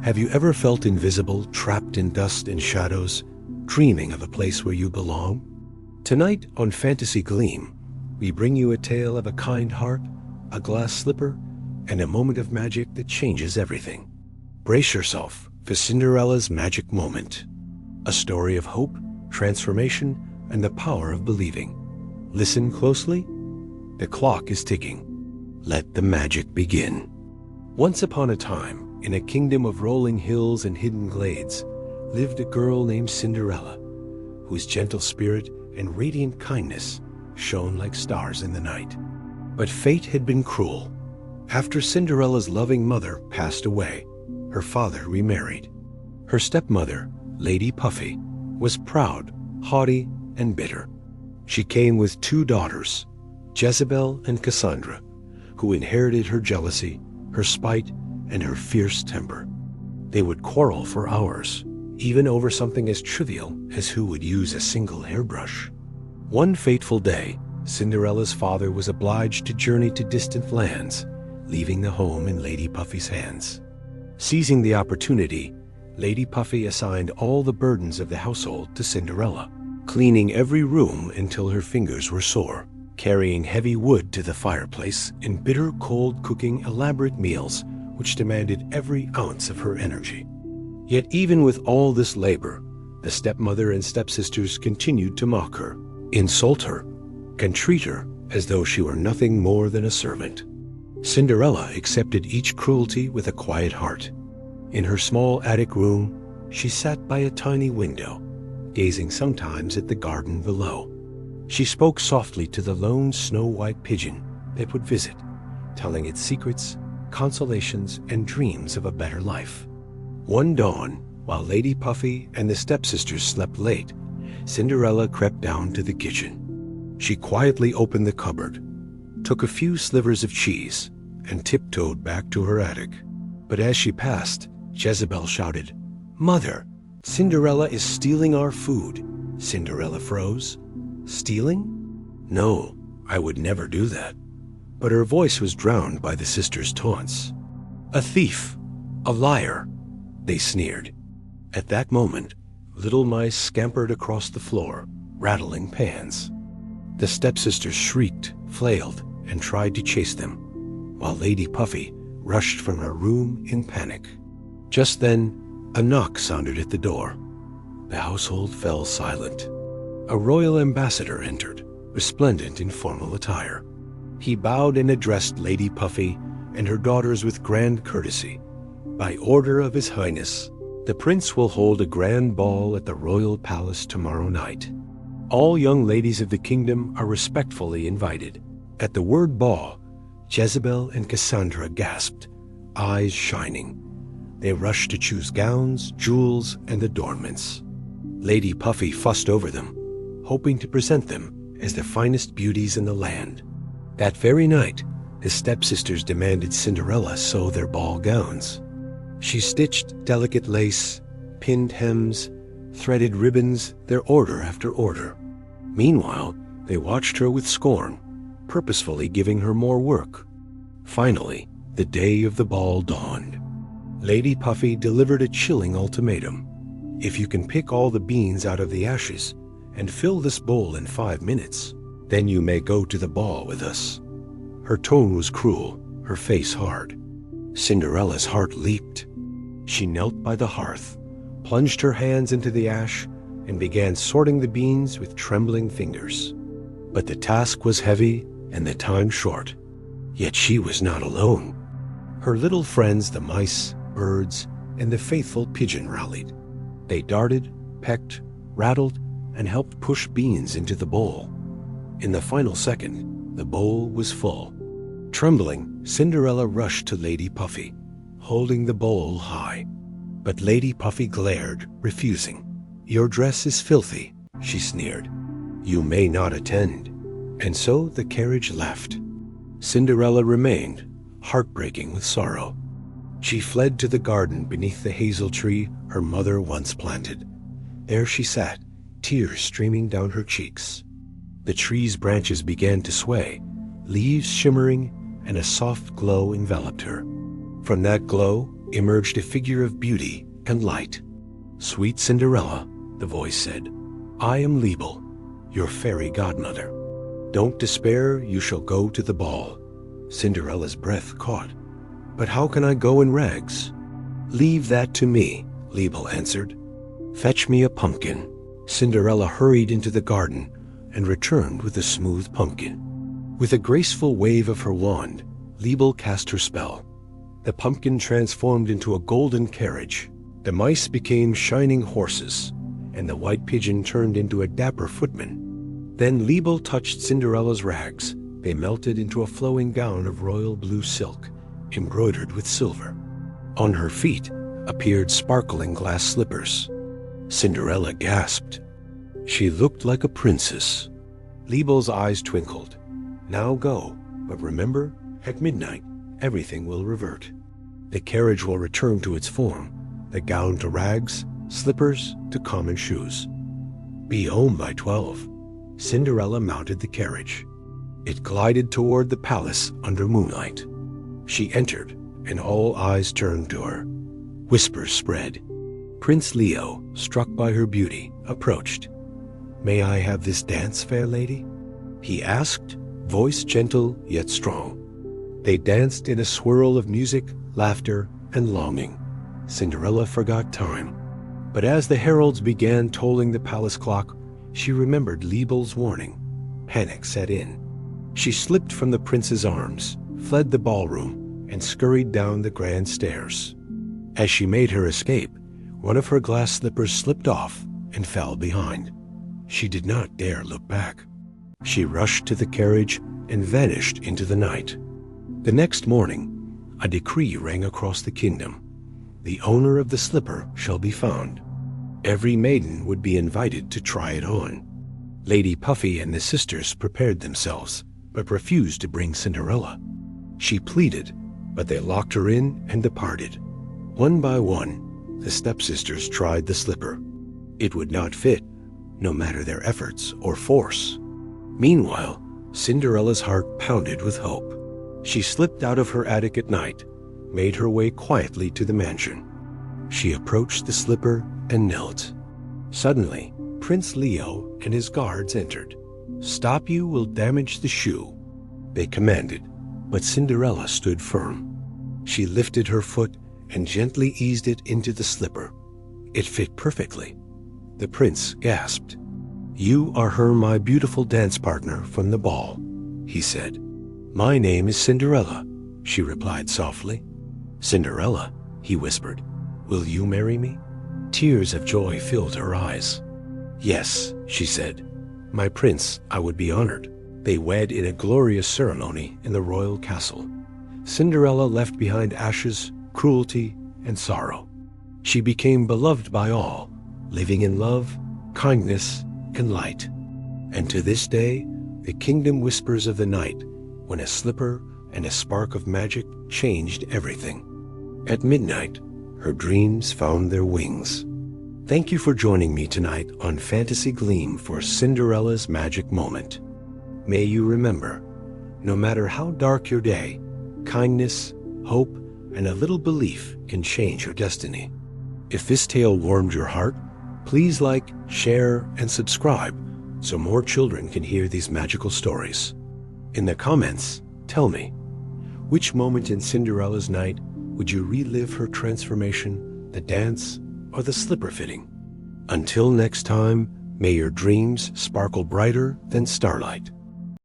Have you ever felt invisible, trapped in dust and shadows, dreaming of a place where you belong? Tonight on Fantasy Gleam, we bring you a tale of a kind heart, a glass slipper, and a moment of magic that changes everything. Brace yourself for Cinderella's magic moment. A story of hope, transformation, and the power of believing. Listen closely. The clock is ticking. Let the magic begin. Once upon a time, in a kingdom of rolling hills and hidden glades, lived a girl named Cinderella, whose gentle spirit and radiant kindness shone like stars in the night. But fate had been cruel. After Cinderella's loving mother passed away, her father remarried. Her stepmother, Lady Puffy, was proud, haughty, and bitter. She came with 2 daughters, Jezebel and Cassandra, who inherited her jealousy, her spite, and her fierce temper. They would quarrel for hours, even over something as trivial as who would use a single hairbrush. One fateful day, Cinderella's father was obliged to journey to distant lands, leaving the home in Lady Puffy's hands. Seizing the opportunity, Lady Puffy assigned all the burdens of the household to Cinderella, cleaning every room until her fingers were sore, carrying heavy wood to the fireplace, and bitter cold cooking elaborate meals which demanded every ounce of her energy. Yet even with all this labor, the stepmother and stepsisters continued to mock her, insult her, and treat her as though she were nothing more than a servant. Cinderella accepted each cruelty with a quiet heart. In her small attic room, she sat by a tiny window, gazing sometimes at the garden below. She spoke softly to the lone snow-white pigeon that would visit, telling its secrets, consolations, and dreams of a better life. One dawn, while Lady Puffy and the stepsisters slept late, Cinderella crept down to the kitchen. She quietly opened the cupboard, took a few slivers of cheese, and tiptoed back to her attic. But as she passed, Jezebel shouted, "Mother, Cinderella is stealing our food." Cinderella froze. Stealing? No, I would never do that. But her voice was drowned by the sisters' taunts. "A thief! A liar!" they sneered. At that moment, little mice scampered across the floor, rattling pans. The stepsisters shrieked, flailed, and tried to chase them, while Lady Puffy rushed from her room in panic. Just then, a knock sounded at the door. The household fell silent. A royal ambassador entered, resplendent in formal attire. He bowed and addressed Lady Puffy and her daughters with grand courtesy. "By order of His Highness, the Prince will hold a grand ball at the royal palace tomorrow night. All young ladies of the kingdom are respectfully invited." At the word ball, Jezebel and Cassandra gasped, eyes shining. They rushed to choose gowns, jewels, and adornments. Lady Puffy fussed over them, hoping to present them as the finest beauties in the land. That very night, the stepsisters demanded Cinderella sew their ball gowns. She stitched delicate lace, pinned hems, threaded ribbons, their order after order. Meanwhile, they watched her with scorn, purposefully giving her more work. Finally, the day of the ball dawned. Lady Puffy delivered a chilling ultimatum. "If you can pick all the beans out of the ashes and fill this bowl in 5 minutes, then you may go to the ball with us." Her tone was cruel, her face hard. Cinderella's heart leaped. She knelt by the hearth, plunged her hands into the ash, and began sorting the beans with trembling fingers. But the task was heavy and the time short. Yet she was not alone. Her little friends, the mice, birds, and the faithful pigeon rallied. They darted, pecked, rattled, and helped push beans into the bowl. In the final second, the bowl was full. Trembling, Cinderella rushed to Lady Puffy, holding the bowl high. But Lady Puffy glared, refusing. "Your dress is filthy," she sneered. "You may not attend." And so the carriage left. Cinderella remained, heartbreaking with sorrow. She fled to the garden beneath the hazel tree her mother once planted. There she sat, tears streaming down her cheeks. The tree's branches began to sway, leaves shimmering, and a soft glow enveloped her. From that glow, emerged a figure of beauty and light. "Sweet Cinderella," the voice said, "I am Liebel, your fairy godmother. Don't despair, you shall go to the ball." Cinderella's breath caught. "But how can I go in rags?" "Leave that to me," Liebel answered. "Fetch me a pumpkin." Cinderella hurried into the garden and returned with a smooth pumpkin. With a graceful wave of her wand, Liebel cast her spell. The pumpkin transformed into a golden carriage. The mice became shining horses, and the white pigeon turned into a dapper footman. Then Liebel touched Cinderella's rags. They melted into a flowing gown of royal blue silk, embroidered with silver. On her feet appeared sparkling glass slippers. Cinderella gasped. She looked like a princess. Liebel's eyes twinkled. "Now go, but remember, at midnight, everything will revert. The carriage will return to its form, the gown to rags, slippers to common shoes. Be home by 12. Cinderella mounted the carriage. It glided toward the palace under moonlight. She entered, and all eyes turned to her. Whispers spread. Prince Leo, struck by her beauty, approached. "May I have this dance, fair lady?" he asked, voice gentle yet strong. They danced in a swirl of music, laughter, and longing. Cinderella forgot time. But as the heralds began tolling the palace clock, she remembered Liebel's warning. Panic set in. She slipped from the prince's arms, fled the ballroom, and scurried down the grand stairs. As she made her escape, one of her glass slippers slipped off and fell behind. She did not dare look back. She rushed to the carriage and vanished into the night. The next morning, a decree rang across the kingdom. The owner of the slipper shall be found. Every maiden would be invited to try it on. Lady Puffy and the sisters prepared themselves, but refused to bring Cinderella. She pleaded, but they locked her in and departed. One by one, the stepsisters tried the slipper. It would not fit, no matter their efforts or force. Meanwhile, Cinderella's heart pounded with hope. She slipped out of her attic at night, made her way quietly to the mansion. She approached the slipper and knelt. Suddenly, Prince Leo and his guards entered. "Stop, you will damage the shoe," they commanded, but Cinderella stood firm. She lifted her foot and gently eased it into the slipper. It fit perfectly. The prince gasped. "You are her my beautiful dance partner from the ball," he said. "My name is Cinderella," she replied softly. "Cinderella," he whispered, "will you marry me?" Tears of joy filled her eyes. "Yes," she said. "My prince, I would be honored." They wed in a glorious ceremony in the royal castle. Cinderella left behind ashes, cruelty, and sorrow. She became beloved by all, living in love, kindness, and light. And to this day, the kingdom whispers of the night when a slipper and a spark of magic changed everything. At midnight, her dreams found their wings. Thank you for joining me tonight on Fantasy Gleam for Cinderella's magic moment. May you remember, no matter how dark your day, kindness, hope, and a little belief can change your destiny. If this tale warmed your heart, please like, share, and subscribe so more children can hear these magical stories. In the comments, tell me, which moment in Cinderella's night would you relive her transformation, the dance, or the slipper fitting? Until next time, may your dreams sparkle brighter than starlight.